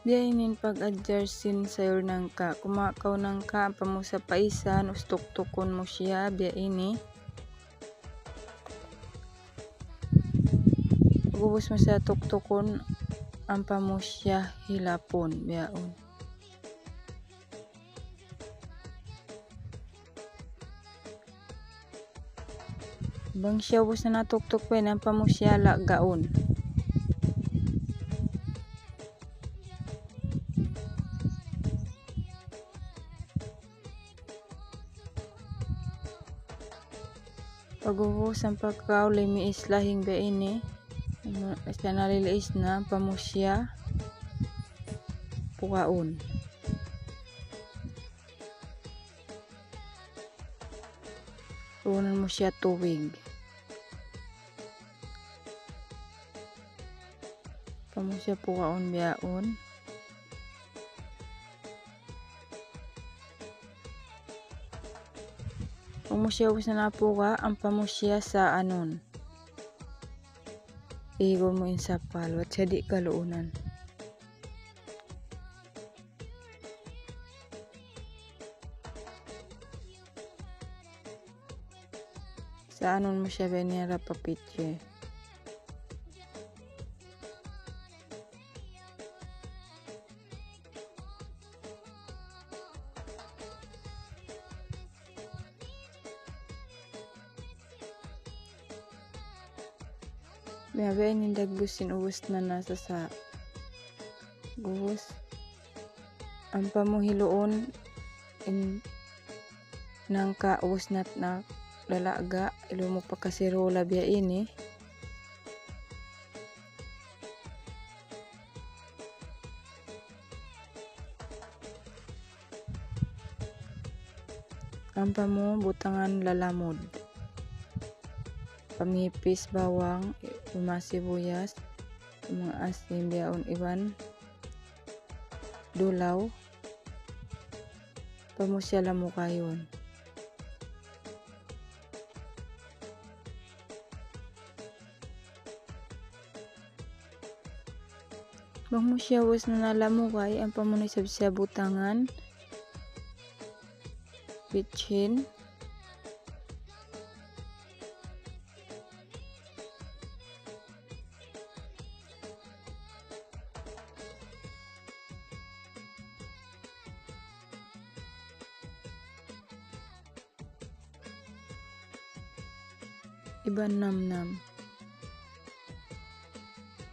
Diainin pag-adjustin sayor nangka kumakaw nangka pamo sa paisan ustok-tukon mo siya biyaini. Pagubos mo sa tuktukon ang pamo siya hilapon biyaon. Bang siya ubos na natuktok pa ang pamo siya lagaon. Pag-ubos ang pagkaw limiis lahing biyaini. Siya naliliis na pamo siya pukaon. Tuunan mo siya tuwig. Pamo siya pukaon biyaon. Pamo siya ubos na napuka ang pamo siya sa anon. Igo mo sa palo at siya di kaluunan. Sa anon mo siya benera papitye. May ni dagbusin ubos na nasa sa guhos. Ang pamuhiloon in nangka ubos na lalaga ilo mo pa kasirola biya ini. Ang pamo butangan lalamod. Pamipis bawang, sibuyas, mga asin biyaon iban, dulaw, pamo siya lamukayon. Bang mo siya was na nalamukay, ang pamunay siya butangan, bitchin, iban namnam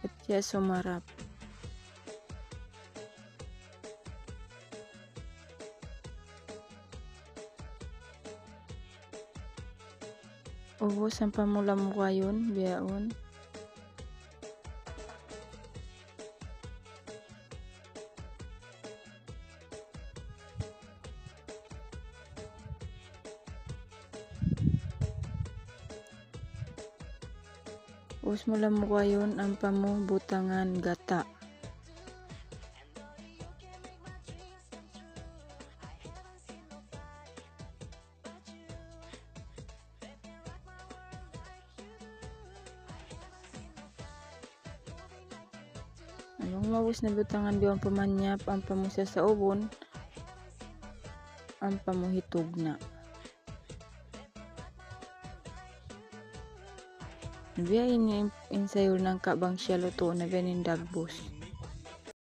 at siya sumarap. Ubos ang pamula mo kayon biyaon. Ubos mo lang mo kayon ang pamo butangan gata. Anong mawis na butangan biyon pamanyap ang pamusa sa ubon ang pamuhitog na. Biya ini insayo ng kabang siya luto na benin dagbos.